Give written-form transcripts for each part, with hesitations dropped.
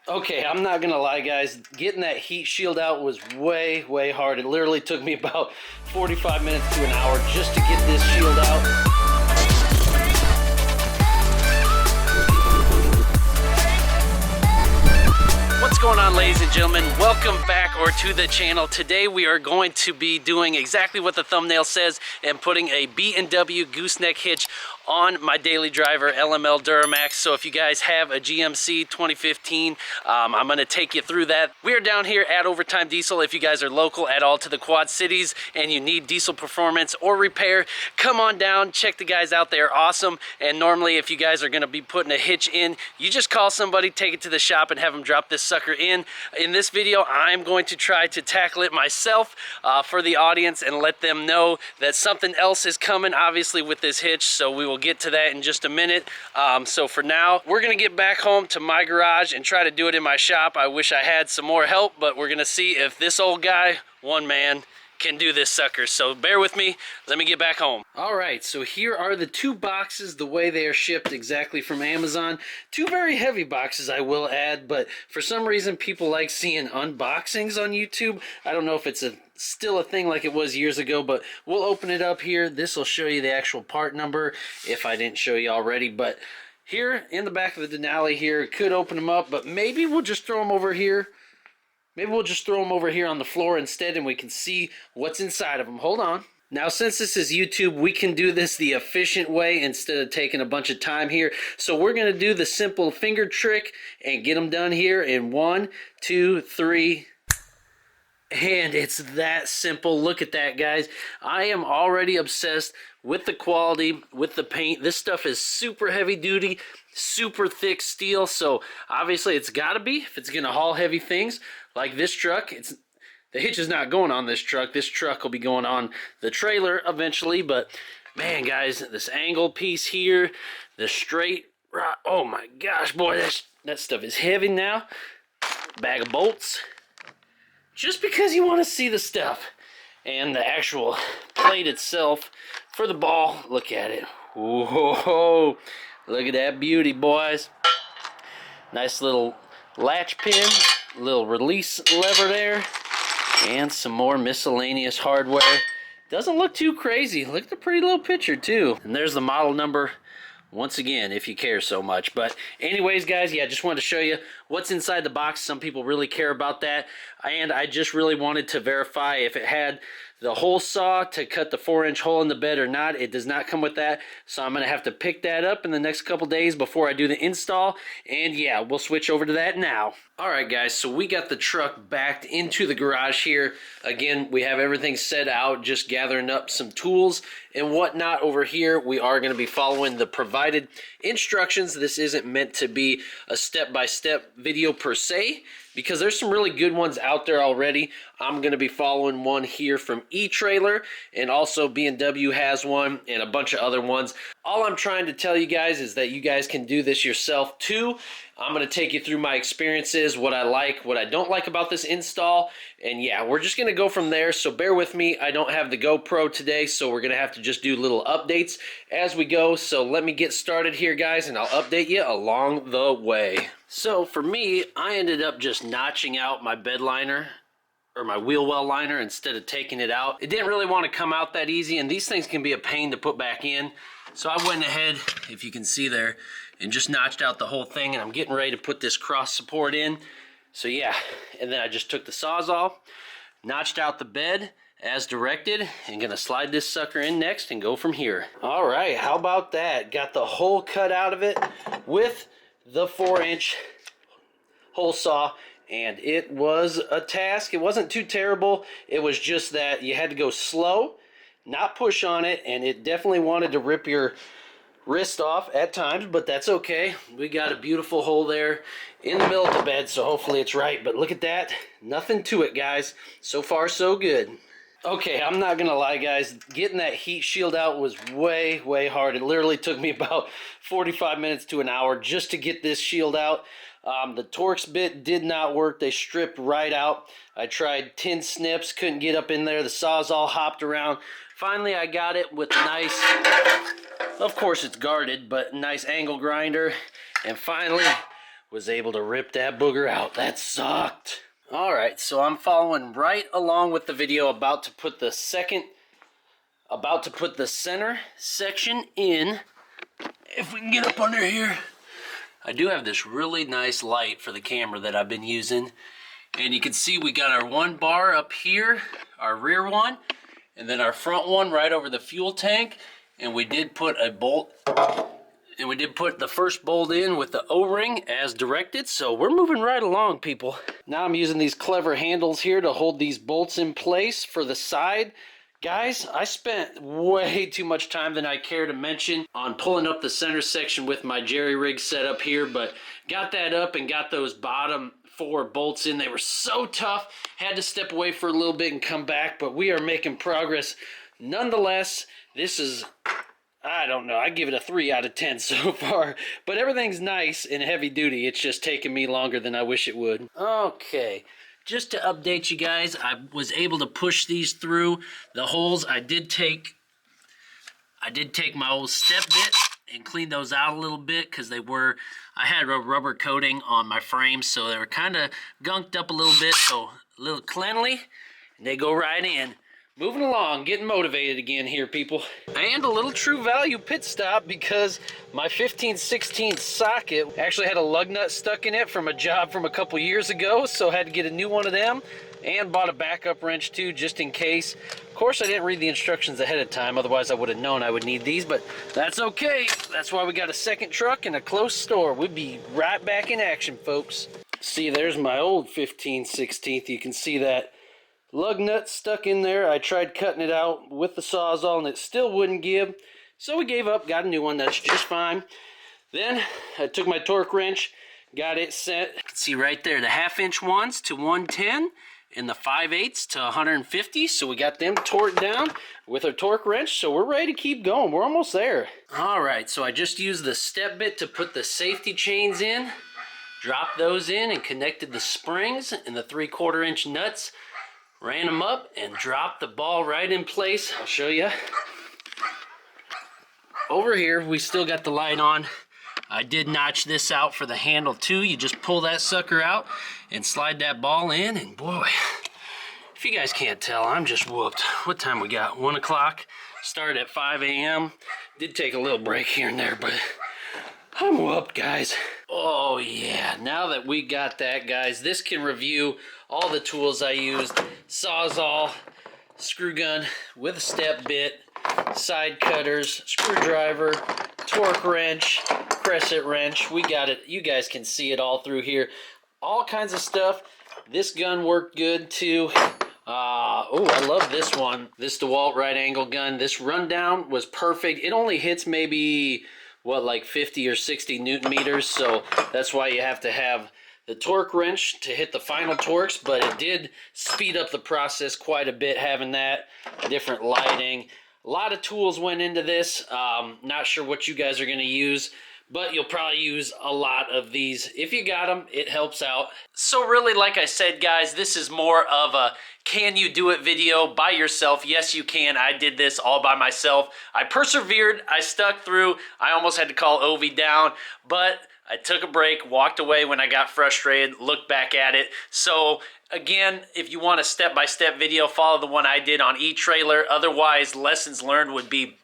Okay, I'm not gonna lie, guys. Getting that heat shield out was way hard. It literally took me about 45 minutes to an hour just to get this shield out. What's going on, ladies and gentlemen? Welcome back to the channel. Today we are going to be doing exactly what the thumbnail says and putting a B&W Gooseneck hitch on my daily driver LML Duramax. So if you guys have a GMC 2015, I'm going to take you through that. We are down here at Overtime Diesel. If you guys are local at all to the Quad Cities and you need diesel performance or repair, come on down, check the guys out. They are awesome. And normally if you guys are going to be putting a hitch in, you just call somebody, take it to the shop, and have them drop this sucker in. In this video, I'm going to try to tackle it myself for the audience and let them know that something else is coming, obviously, with this hitch. So we will get to that in just a minute. So for now, we're gonna get back home to my garage and try to do it in my shop. I wish I had some more help, but we're gonna see if this old guy, one man, can do this sucker. So bear with me, let me get back home. All right, so here are the two boxes the way they are shipped exactly from Amazon. Two very heavy boxes, I will add, but for some reason people like seeing unboxings on YouTube. I don't know if it's still a thing like it was years ago, but we'll open it up here. This will show you the actual part number if I didn't show you already, but here in the back of the Denali here, could open them up, but maybe we'll just throw them over here. Maybe we'll just throw them over here on the floor instead and we can see what's inside of them. Hold on. Now, since this is YouTube, we can do this the efficient way instead of taking a bunch of time here. So we're going to do the simple finger trick and get them done here in 1, 2, 3. And it's that simple. Look at that, guys. I am already obsessed with the quality, with the paint. This stuff is super heavy duty, super thick steel. So obviously it's got to be, if it's going to haul heavy things like this truck. The hitch is not going on this truck. This truck will be going on the trailer eventually. But man, guys, this angle piece here, the straight rod. Oh my gosh, boy, that stuff is heavy now. Bag of bolts. Just because you want to see the stuff. And the actual plate itself for the ball. Look at it. Whoa, look at that beauty, boys. Nice little latch pin, little release lever there, and some more miscellaneous hardware. Doesn't look too crazy. Look at the pretty little picture too. And there's the model number. Once again, if you care so much. But anyways, guys, yeah, just wanted to show you what's inside the box. Some people really care about that. And I just really wanted to verify if it had the hole saw to cut the 4-inch hole in the bed or not. It does not come with that. So I'm going to have to pick that up in the next couple days before I do the install. And yeah, we'll switch over to that now. All right, guys, so we got the truck backed into the garage here. Again, we have everything set out, just gathering up some tools and whatnot over here. We are going to be following the provided instructions. This isn't meant to be a step-by-step video per se, because there's some really good ones out there already. I'm going to be following one here from E-Trailer, and also B&W has one, and a bunch of other ones. All I'm trying to tell you guys is that you guys can do this yourself too. I'm going to take you through my experiences, what I like, what I don't like about this install, and yeah, we're just going to go from there. So bear with me. I don't have the GoPro today, so we're going to have to just do little updates as we go. So let me get started here, guys, and I'll update you along the way. So for me, I ended up just notching out my bed liner, or my wheel well liner, instead of taking it out. It didn't really want to come out that easy, and these things can be a pain to put back in. So I went ahead, if you can see there, and just notched out the whole thing, and I'm getting ready to put this cross support in. So yeah, and then I just took the Sawzall, notched out the bed as directed, and gonna slide this sucker in next and go from here. All right, how about that? Got the hole cut out of it with the 4-inch hole saw, and it was a task. It wasn't too terrible. It was just that you had to go slow, not push on it, and it definitely wanted to rip your wrist off at times, but that's okay. We got a beautiful hole there in the middle of the bed, so hopefully it's right. But look at that. Nothing to it, guys. So far, so good. Okay, I'm not gonna lie, guys. Getting that heat shield out was way hard. It literally took me about 45 minutes to an hour just to get this shield out. The Torx bit did not work. They stripped right out. I tried 10 snips, couldn't get up in there. The Sawzall hopped around. Finally, I got it with a nice, of course it's guarded, but nice angle grinder. And finally, was able to rip that booger out. That sucked. All right, so I'm following right along with the video, about to put the center section in. If we can get up under here. I do have this really nice light for the camera that I've been using. And you can see we got our one bar up here, our rear one, and then our front one right over the fuel tank. And we did put a bolt, and we did put the first bolt in with the O-ring as directed. So we're moving right along, people. Now I'm using these clever handles here to hold these bolts in place for the side. Guys, I spent way too much time than I care to mention on pulling up the center section with my jerry rig setup here, but got that up and got those bottom 4 bolts in. They were so tough, had to step away for a little bit and come back, but we are making progress. Nonetheless, this is, I don't know, I give it a 3 out of 10 so far, but everything's nice and heavy duty. It's just taking me longer than I wish it would. Okay. Just to update you guys, I was able to push these through the holes. I did take my old step bit and clean those out a little bit because I had a rubber coating on my frames, so they were kind of gunked up a little bit, so a little cleanly, and they go right in. Moving along, getting motivated again here, people. And a little True Value pit stop because my 15/16 socket actually had a lug nut stuck in it from a job from a couple years ago, so I had to get a new one of them and bought a backup wrench too, just in case. Of course, I didn't read the instructions ahead of time, otherwise I would have known I would need these, but that's okay. That's why we got a second truck and a close store. We'll be right back in action, folks. See, there's my old 15/16. You can see that lug nut stuck in there. I tried cutting it out with the Sawzall and it still wouldn't give. So we gave up, got a new one. That's just fine. Then I took my torque wrench, got it set. You can see right there the 1/2-inch ones to 110 and the 5/8 to 150. So we got them torqued down with our torque wrench. So we're ready to keep going. We're almost there. All right, so I just used the step bit to put the safety chains in. Dropped those in and connected the springs and the 3/4 inch nuts. Ran them up and dropped the ball right in place. I'll show you. Over here, we still got the light on. I did notch this out for the handle too. You just pull that sucker out and slide that ball in, and boy, if you guys can't tell, I'm just whooped. What time we got? 1 o'clock. Started at 5 a.m. Did take a little break here and there, but I'm whooped, guys. Oh yeah, now that we got that, guys, this can review all the tools I used. Sawzall, screw gun with a step bit, side cutters, screwdriver, torque wrench, crescent wrench. We got it. You guys can see it all through here. All kinds of stuff. This gun worked good too. Oh, I love this one. This DeWalt right angle gun. This rundown was perfect. It only hits maybe, what, like 50 or 60 Newton meters. So that's why you have to have the torque wrench to hit the final torques, but it did speed up the process quite a bit having that. Different lighting. A lot of tools went into this. Not sure what you guys are going to use, but you'll probably use a lot of these. If you got them, it helps out. So really, like I said, guys, this is more of a can you do it video by yourself. Yes, you can. I did this all by myself. I persevered. I stuck through. I almost had to call Ovi down, but I took a break, walked away when I got frustrated, looked back at it. So again, if you want a step-by-step video, follow the one I did on eTrailer. Otherwise, lessons learned would be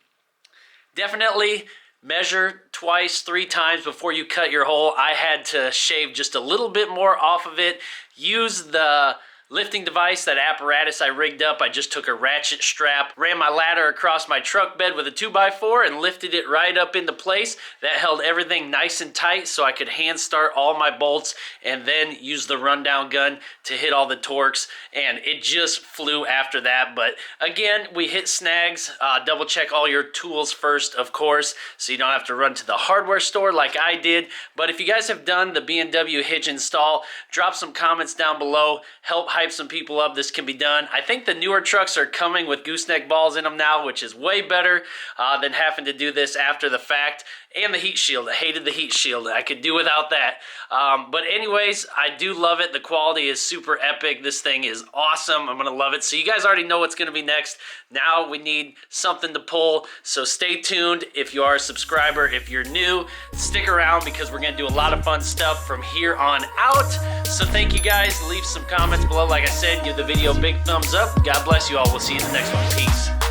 definitely measure twice, 3 times before you cut your hole. I had to shave just a little bit more off of it. Use the lifting device, that apparatus I rigged up. I just took a ratchet strap, ran my ladder across my truck bed with a 2x4 and lifted it right up into place. That held everything nice and tight so I could hand start all my bolts and then use the rundown gun to hit all the torques, and it just flew after that. But again, we hit snags. Double check all your tools first, of course, so you don't have to run to the hardware store like I did. But if you guys have done the B&W Hitch install, drop some comments down below. Help hype some people up. This can be done. I think the newer trucks are coming with gooseneck balls in them now, which is way better than having to do this after the fact. And the heat shield. I hated the heat shield. I could do without that. But anyways, I do love it. The quality is super epic. This thing is awesome. I'm going to love it. So you guys already know what's going to be next. Now we need something to pull. So stay tuned if you are a subscriber. If you're new, stick around because we're going to do a lot of fun stuff from here on out. So thank you guys. Leave some comments below. Like I said, give the video a big thumbs up. God bless you all. We'll see you in the next one. Peace.